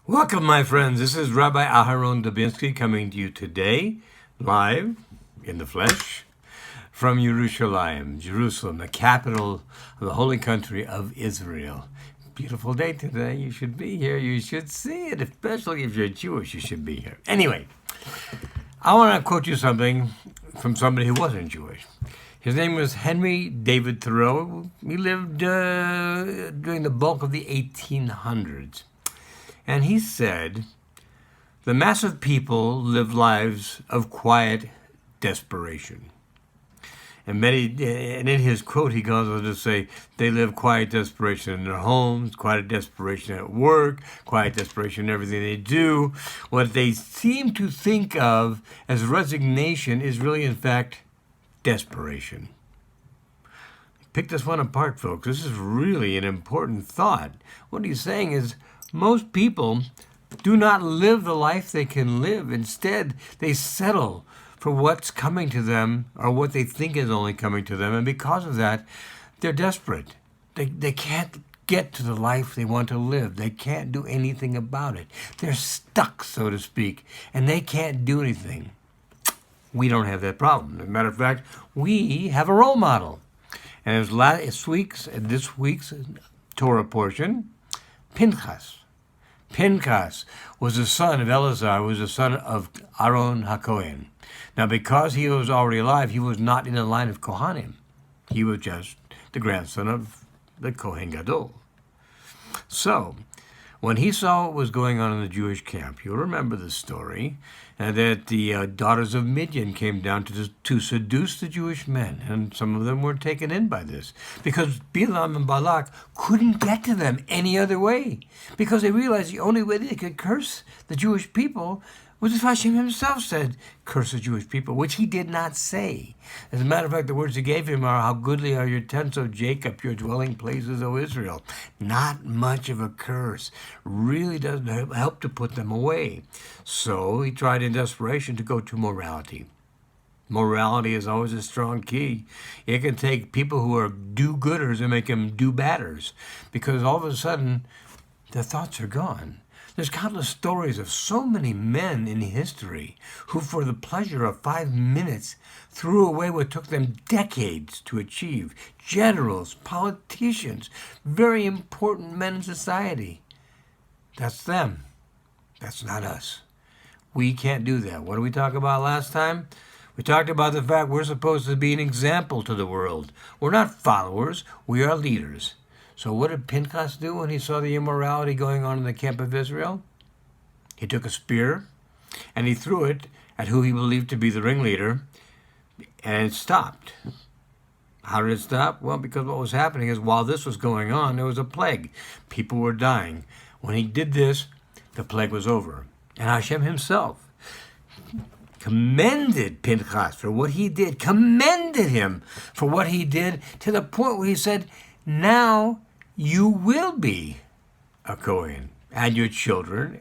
Welcome, my friends. This is Rabbi Aharon Dobinsky coming to you today, live in the flesh, from Jerusalem, the capital of the holy country of Israel. Beautiful day today. You should be here. You should see it, especially if you're Jewish. You should be here. Anyway, I want to quote you something from somebody who wasn't Jewish. His name was Henry David Thoreau. He lived during the bulk of the 1800s. And he said, the mass of people live lives of quiet desperation. And in his quote, he goes on to say, they live quiet desperation in their homes, quiet desperation at work, quiet desperation in everything they do. What they seem to think of as resignation is really, in fact, desperation. Pick this one apart, folks. This is really an important thought. What he's saying is, most people do not live the life they can live. Instead, they settle for what's coming to them or what they think is only coming to them. And because of that, they're desperate. They can't get to the life they want to live. They can't do anything about it. They're stuck, so to speak, and they can't do anything. We don't have that problem. As a matter of fact, we have a role model. And this week's Torah portion, Pinchas. Pinchas was the son of Eleazar, who was the son of Aharon HaKohen. Now, because he was already alive, he was not in the line of Kohanim. He was just the grandson of the Kohen Gadol. So, when he saw what was going on in the Jewish camp, you'll remember the story, that the daughters of Midian came down to seduce the Jewish men, and some of them were taken in by this, because Bilam and Balak couldn't get to them any other way, because they realized the only way they could curse the Jewish people was if Hashem himself said, curse the Jewish people, which he did not say. As a matter of fact, the words he gave him are, how goodly are your tents, O Jacob, your dwelling places, O Israel. Not much of a curse. Really doesn't help to put them away. So he tried in desperation to go to morality. Morality is always a strong key. It can take people who are do-gooders and make them do-badders, because all of a sudden, their thoughts are gone. There's countless stories of so many men in history who, for the pleasure of 5 minutes, threw away what took them decades to achieve. Generals, politicians, very important men in society. That's them. That's not us. We can't do that. What did we talk about last time? We talked about the fact we're supposed to be an example to the world. We're not followers. We are leaders. So what did Pinchas do when he saw the immorality going on in the camp of Israel? He took a spear and he threw it at who he believed to be the ringleader, and it stopped. How did it stop? Well, because what was happening is while this was going on, there was a plague. People were dying. When he did this, the plague was over. And Hashem himself commended Pinchas for what he did, commended him for what he did, to the point where he said, now you will be a Kohen, and your children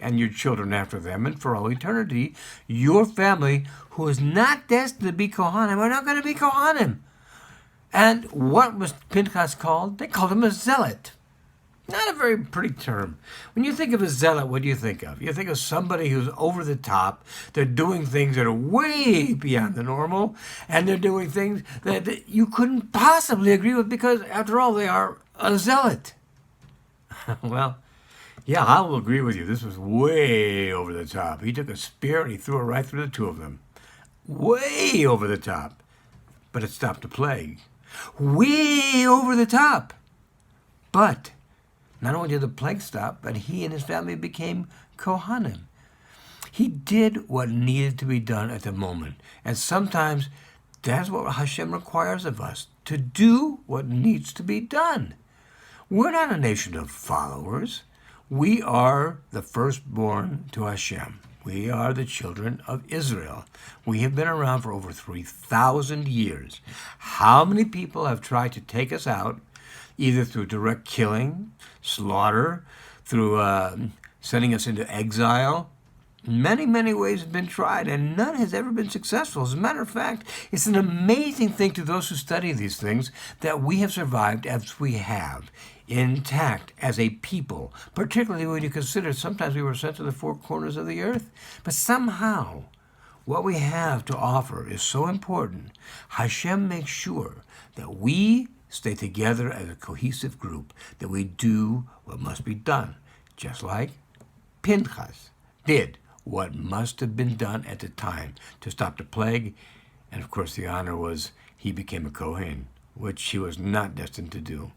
after them, and for all eternity, your family, who is not destined to be Kohanim, are not going to be Kohanim. And what was Pinchas called? They called him a zealot. Not a very pretty term. When you think of a zealot, what do you think of? You think of somebody who's over the top. They're doing things that are way beyond the normal, and they're doing things that you couldn't possibly agree with, because, after all, they are a zealot. Well, yeah, I will agree with you. This was way over the top. He took a spear and he threw it right through the two of them. Way over the top. But it stopped the plague. Way over the top. But not only did the plague stop, but he and his family became Kohanim. He did what needed to be done at the moment. And sometimes that's what Hashem requires of us, to do what needs to be done. We're not a nation of followers. We are the firstborn to Hashem. We are the children of Israel. We have been around for over 3,000 years. How many people have tried to take us out, either through direct killing, slaughter, through sending us into exile? Many, many ways have been tried, and none has ever been successful. As a matter of fact, it's an amazing thing to those who study these things that we have survived as we have. intact as a people, particularly when you consider sometimes we were sent to the four corners of the earth. But somehow, what we have to offer is so important. Hashem makes sure that we stay together as a cohesive group, that we do what must be done, just like Pinchas did what must have been done at the time to stop the plague. And of course, the honor was he became a Kohen, which he was not destined to do.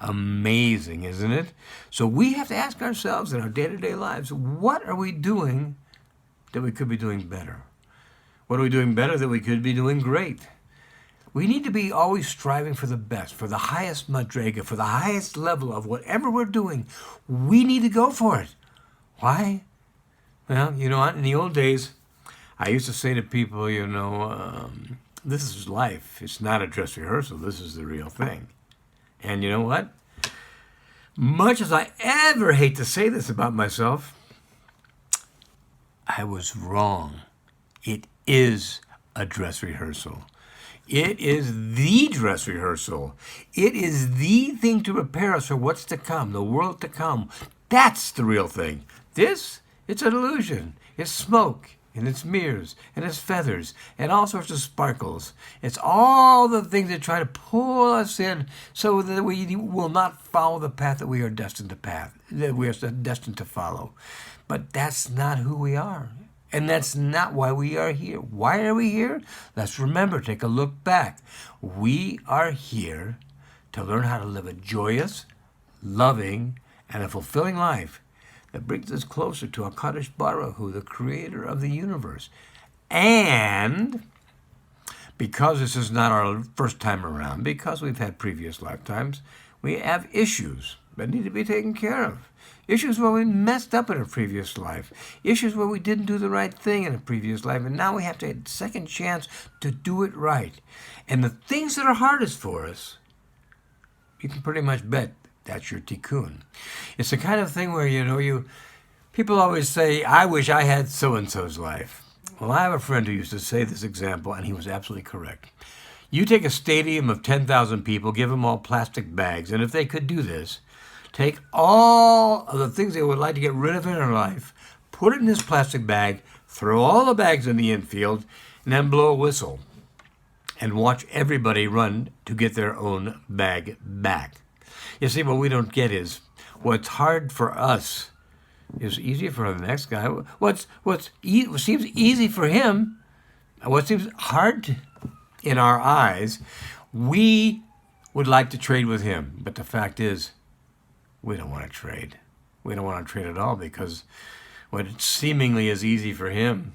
Amazing, isn't it? So we have to ask ourselves in our day-to-day lives, what are we doing that we could be doing better? What are we doing better that we could be doing great? We need to be always striving for the best, for the highest madrega, for the highest level of whatever we're doing. We need to go for it. Why? Well, in the old days, I used to say to people, this is life. It's not a dress rehearsal. This is the real thing. And you know what? Much as I ever hate to say this about myself, I was wrong. It is a dress rehearsal. It is the dress rehearsal. It is the thing to prepare us for what's to come, the world to come. That's the real thing. This, it's an illusion. It's smoke, and it's mirrors, and it's feathers, and all sorts of sparkles. It's all the things that try to pull us in so that we will not follow the path that we are destined to follow. But that's not who we are. And that's not why we are here. Why are we here? Let's remember, take a look back. We are here to learn how to live a joyous, loving, and a fulfilling life that brings us closer to HaKadosh Baruch Hu, the creator of the universe. And because this is not our first time around, because we've had previous lifetimes, we have issues that need to be taken care of. Issues where we messed up in a previous life. Issues where we didn't do the right thing in a previous life. And now we have to have a second chance to do it right. And the things that are hardest for us, you can pretty much bet that's your tikkun. It's the kind of thing where, people always say, I wish I had so-and-so's life. Well, I have a friend who used to say this example, and he was absolutely correct. You take a stadium of 10,000 people, give them all plastic bags, and if they could do this, take all of the things they would like to get rid of in their life, put it in this plastic bag, throw all the bags in the infield, and then blow a whistle, and watch everybody run to get their own bag back. You see, what we don't get is what's hard for us is easier for the next guy. What seems easy for him, what seems hard in our eyes, we would like to trade with him. But the fact is, we don't want to trade. We don't want to trade at all because what seemingly is easy for him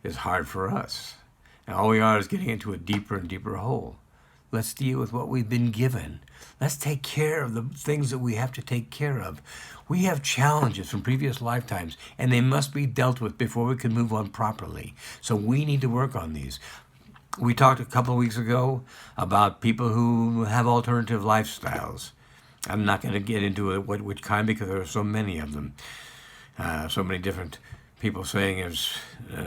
is hard for us. And all we are is getting into a deeper and deeper hole. Let's deal with what we've been given. Let's take care of the things that we have to take care of. We have challenges from previous lifetimes, and they must be dealt with before we can move on properly. So we need to work on these. We talked a couple of weeks ago about people who have alternative lifestyles. I'm not going to get into it, which kind, because there are so many of them. So many different people saying there's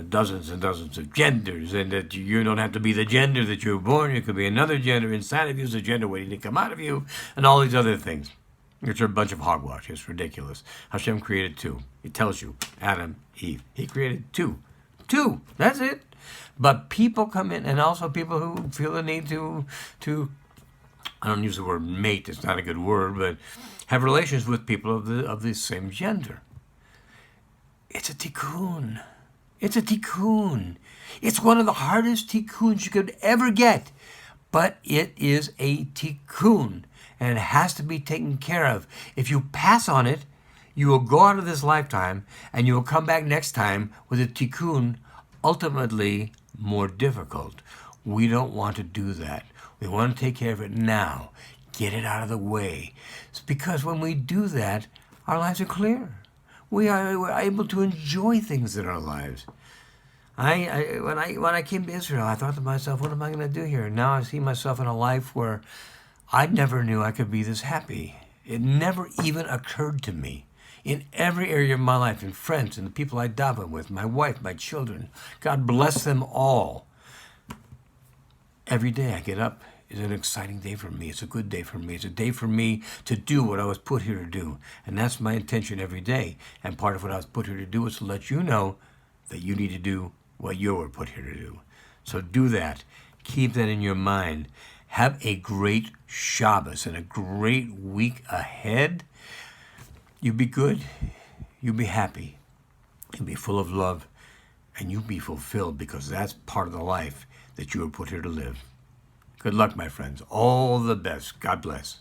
dozens and dozens of genders, and that you don't have to be the gender that you were born. You could be another gender inside of you, is a gender waiting to come out of you, and all these other things, which are a bunch of hogwash. It's ridiculous. Hashem created two. It tells you, Adam, Eve. He created two. Two. That's it. But people come in, and also people who feel the need to I don't use the word mate. It's not a good word, but have relations with people of the same gender. It's a tikkun. It's a tikkun. It's one of the hardest tikkuns you could ever get. But it is a tikkun, and it has to be taken care of. If you pass on it, you will go out of this lifetime, and you will come back next time with a tikkun ultimately more difficult. We don't want to do that. We want to take care of it now. Get it out of the way. It's because when we do that, our lives are clear. We're able to enjoy things in our lives. When I came to Israel, I thought to myself, what am I going to do here? Now I see myself in a life where I never knew I could be this happy. It never even occurred to me. In every area of my life, in friends, and the people I daven with, my wife, my children, God bless them all. Every day I get up is an exciting day for me. It's a good day for me. It's a day for me to do what I was put here to do. And that's my intention every day. And part of what I was put here to do is to let you know that you need to do what you were put here to do. So do that. Keep that in your mind. Have a great Shabbos and a great week ahead. You be good. You be happy. You be full of love. And you be fulfilled, because that's part of the life that you were put here to live. Good luck, my friends. All the best. God bless.